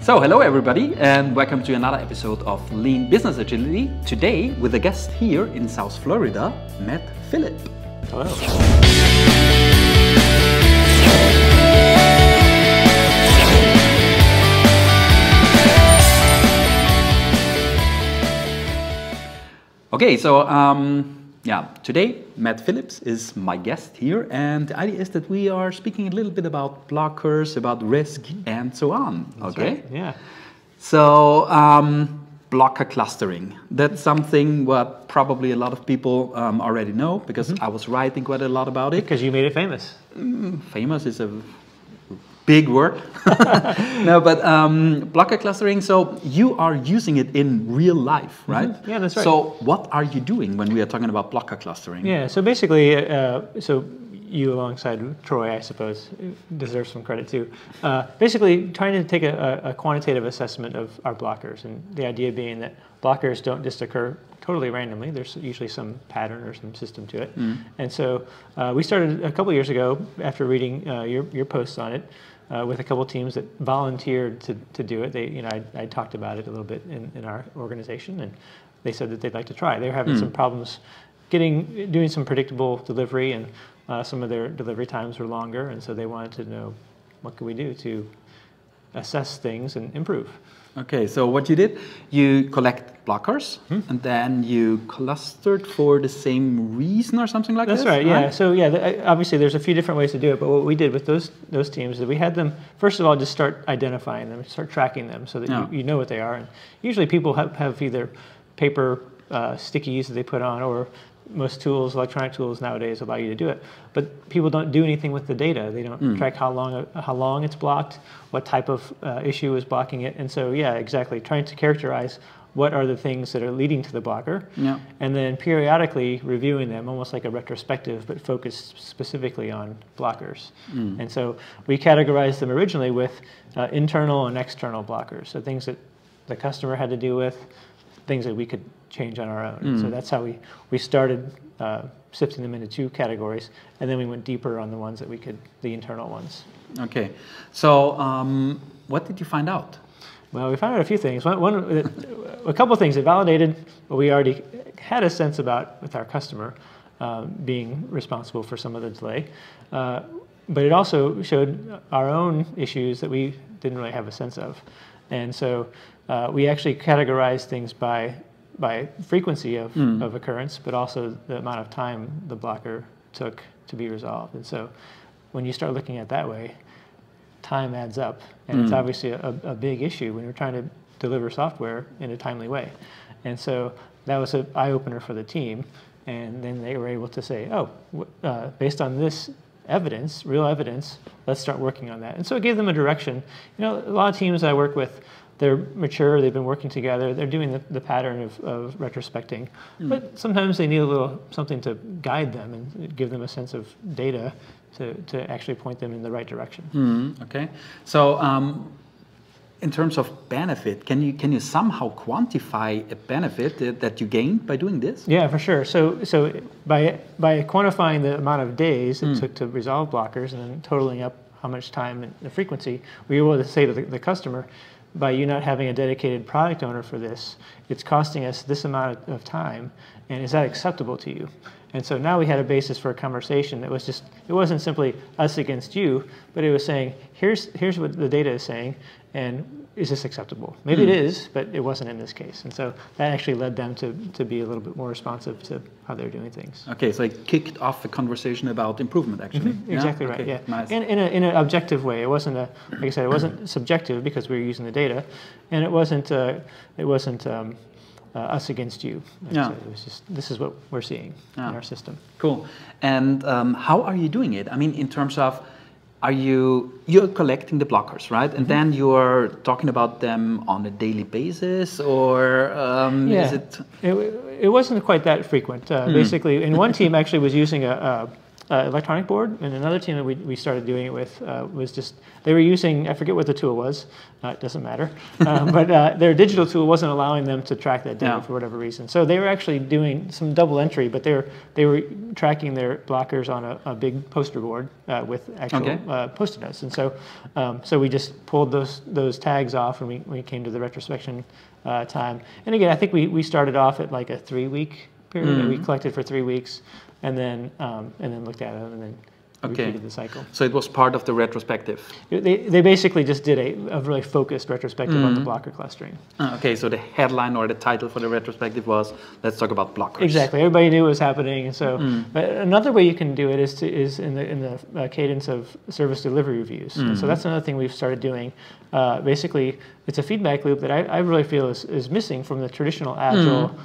So hello everybody and welcome to another episode of Lean Business Agility. Today with a guest here in South Florida, Matt Phillip. Hello. Okay, so today Matt Phillips is my guest here, and the idea is that we are speaking a little bit about blockers, about risk, and so on. That's okay? Right. Yeah. So blocker clustering. That's something what probably a lot of people already know because I was writing quite a lot about it. Because you made it famous. Famous is a big word. No, but blocker clustering, so you are using it in real life, right? Yeah, that's right. So what are you doing when we are talking about blocker clustering? Yeah, so basically, so you alongside Troy, I suppose, deserves some credit too. Basically, trying to take a quantitative assessment of our blockers, and the idea being that blockers don't just occur totally randomly. There's usually some pattern or some system to it. And so we started a couple years ago after reading your posts on it. With a couple teams that volunteered to do it. I talked about it a little bit in our organization, and they said that they'd like to try. They were having some problems doing some predictable delivery, and some of their delivery times were longer, and so they wanted to know what could we do to assess things and improve. Okay, so what you did, you collect blockers, and then you clustered for the same reason or something like That's this? right, yeah. So yeah, obviously there's a few different ways to do it, but what we did with those teams is we had them, first of all, just start identifying them, start tracking them so that you know what they are. And usually people have either paper stickies that they put on, or most tools, electronic tools nowadays allow you to do it, but people don't do anything with the data. They don't track how long it's blocked, what type of issue is blocking it, and so yeah, exactly, trying to characterize what are the things that are leading to the blocker, and then periodically reviewing them, almost like a retrospective, but focused specifically on blockers. And so we categorized them originally with internal and external blockers, so things that the customer had to deal with, things that we could change on our own. So that's how we started sifting them into two categories, and then we went deeper on the ones that the internal ones. Okay, so what did you find out? Well, we found out a few things. A couple of things. It validated what we already had a sense about with our customer being responsible for some of the delay, but it also showed our own issues that we didn't really have a sense of. And so we actually categorized things by frequency of occurrence, but also the amount of time the blocker took to be resolved. And so when you start looking at it that way, time adds up, and it's obviously a big issue when you're trying to deliver software in a timely way. And so that was an eye-opener for the team, and then they were able to say, oh, based on this evidence, real evidence, let's start working on that. And so it gave them a direction. You know, a lot of teams I work with, they're mature, they've been working together, they're doing the pattern of retrospecting, but sometimes they need a little something to guide them and give them a sense of data to actually point them in the right direction. Okay, so in terms of benefit, can you somehow quantify a benefit that you gained by doing this? Yeah, for sure. So by quantifying the amount of days it took to resolve blockers and then totaling up how much time and the frequency, we were able to say to the customer, by you not having a dedicated product owner for this, it's costing us this amount of time, and is that acceptable to you? And so now we had a basis for a conversation that was just, it wasn't simply us against you, but it was saying, here's what the data is saying, and is this acceptable? Maybe it is, but it wasn't in this case. And so that actually led them to be a little bit more responsive to how they're doing things. Okay, so it kicked off a conversation about improvement, actually. Exactly right, okay, yeah. Nice. And in an objective way. It wasn't like I said, it wasn't subjective because we were using the data, and it wasn't us against you. So it was just, this is what we're seeing in our system. Cool. And how are you doing it? I mean, in terms of, you're collecting the blockers, right? And then you're talking about them on a daily basis, or is it? It wasn't quite that frequent. Basically, and one team actually was using electronic board, and another team that we started doing it with was just, they were using, I forget what the tool was, it doesn't matter, but their digital tool wasn't allowing them to track that data for whatever reason. So they were actually doing some double entry, but they were tracking their blockers on a big poster board with actual Post-it notes. And so we just pulled those tags off, and we came to the retrospection time. And again, I think we started off at like a 3-week period that we collected for 3 weeks, and then looked at them, and then repeated the cycle. So it was part of the retrospective. They basically just did a really focused retrospective on the blocker clustering. Okay, so the headline or the title for the retrospective was, let's talk about blockers. Exactly, everybody knew what was happening. And so but another way you can do it is in the cadence of service delivery reviews. And so that's another thing we've started doing. Basically, it's a feedback loop that I really feel is missing from the traditional Agile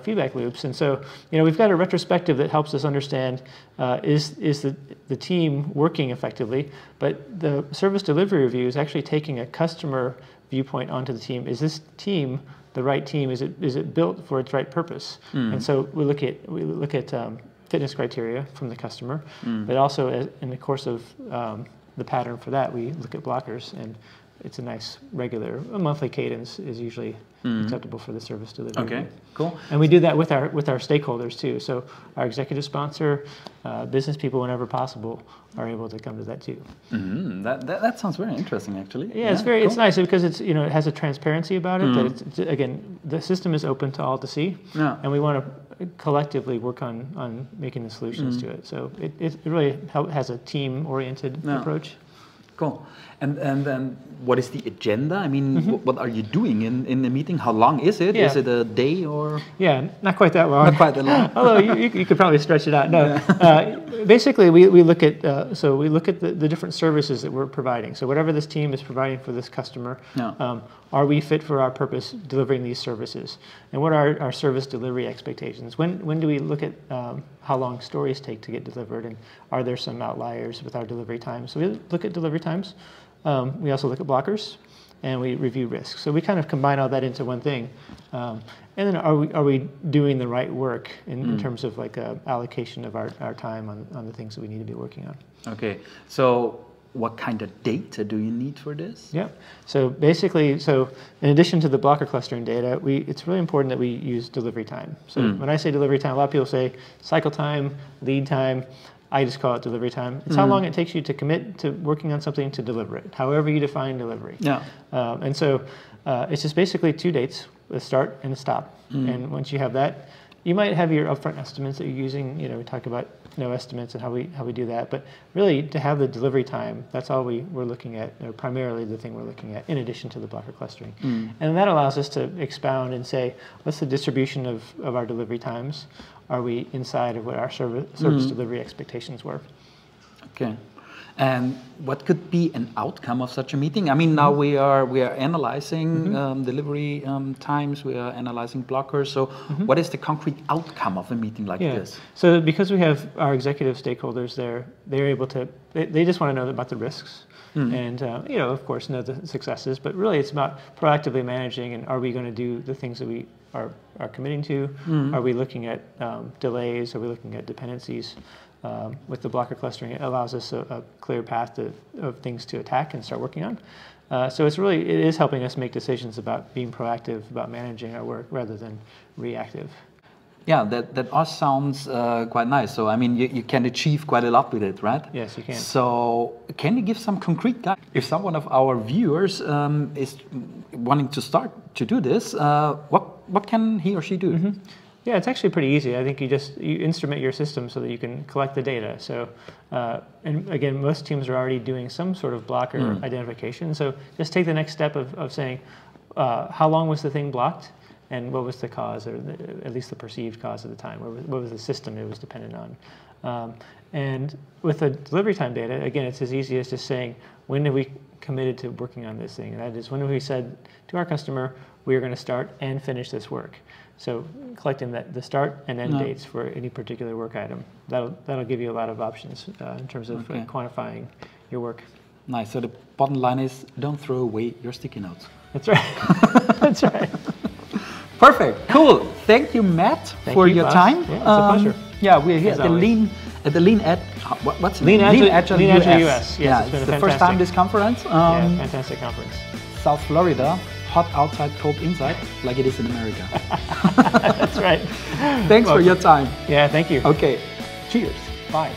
feedback loops. And so, we've got a retrospective that helps us understand is the team working effectively, but the service delivery review is actually taking a customer viewpoint onto the team. Is this team the right team? Is it built for its right purpose? And so we look at fitness criteria from the customer, but also in the course of the pattern for that, we look at blockers, and it's a nice a monthly cadence is usually acceptable for the service delivery. Okay, cool. And we do that with our stakeholders too. So our executive sponsor, business people, whenever possible, are able to come to that too. That sounds very interesting, actually. Yeah, it's very cool. It's nice because it's it has a transparency about it. That it's, again, the system is open to all to see, and we want to collectively work on making the solutions to it. So it really has a team-oriented approach. Cool. And then what is the agenda? I mean, what are you doing in the meeting? How long is it? Is it a day or? Yeah, not quite that long. Not quite that long. Although you could probably stretch it out. No, basically we look at the different services that we're providing. So whatever this team is providing for this customer, are we fit for our purpose delivering these services? And what are our service delivery expectations? When do we look at how long stories take to get delivered, and are there some outliers with our delivery times? So we look at delivery times. We also look at blockers, and we review risks. So we kind of combine all that into one thing. And then are we doing the right work in terms of like allocation of our time on the things that we need to be working on? Okay. So what kind of data do you need for this? Yeah. So basically, in addition to the blocker clustering data, it's really important that we use delivery time. So when I say delivery time, a lot of people say cycle time, lead time. I just call it delivery time. It's how long it takes you to commit to working on something to deliver it, however you define delivery. Yeah. And so it's just basically 2 dates, a start and a stop. And once you have that, you might have your upfront estimates that you're using. We talk about estimates and how we do that. But really, to have the delivery time, that's all we're looking at, or primarily the thing we're looking at, in addition to the blocker clustering. And that allows us to expound and say, what's the distribution of our delivery times? Are we inside of what our service delivery expectations were? Okay. And what could be an outcome of such a meeting? I mean, now we are analyzing delivery times, we are analyzing blockers. So what is the concrete outcome of a meeting like this? So because we have our executive stakeholders there, they're able to, they just want to know about the risks. And, of course, know the successes. But really, it's about proactively managing, and are we going to do the things that we are committing to? Are we looking at delays? Are we looking at dependencies? With the blocker clustering, it allows us a clear path of things to attack and start working on. So it is helping us make decisions about being proactive, about managing our work rather than reactive. Yeah, that all sounds quite nice. So, I mean, you can achieve quite a lot with it, right? Yes, you can. So, can you give some concrete guidance? If someone of our viewers is wanting to start to do this, what can he or she do? Yeah, it's actually pretty easy. I think you instrument your system so that you can collect the data. So, and again, most teams are already doing some sort of blocker identification. So just take the next step of saying, how long was the thing blocked? And what was the cause, or at least the perceived cause at the time? What was the system it was dependent on? And with the delivery time data, again, it's as easy as just saying, when did we committed to working on this thing? And that is, when we said to our customer, we are going to start and finish this work. So collecting the start and end dates for any particular work item, that'll give you a lot of options in terms of quantifying your work. Nice. So the bottom line is, don't throw away your sticky notes. That's right. That's right. Perfect. Cool. Thank you, Matt, for your time. Yeah, it's a pleasure. Yeah, we're here at the Lean At the Lean Edge, what's the Lean name? Edge Lean Edge US. Yes, Yeah, it's been the a first time this conference. Yeah, fantastic conference. South Florida, hot outside, cold inside, like it is in America. That's right. Thanks for your time. Yeah, thank you. Okay, cheers. Bye.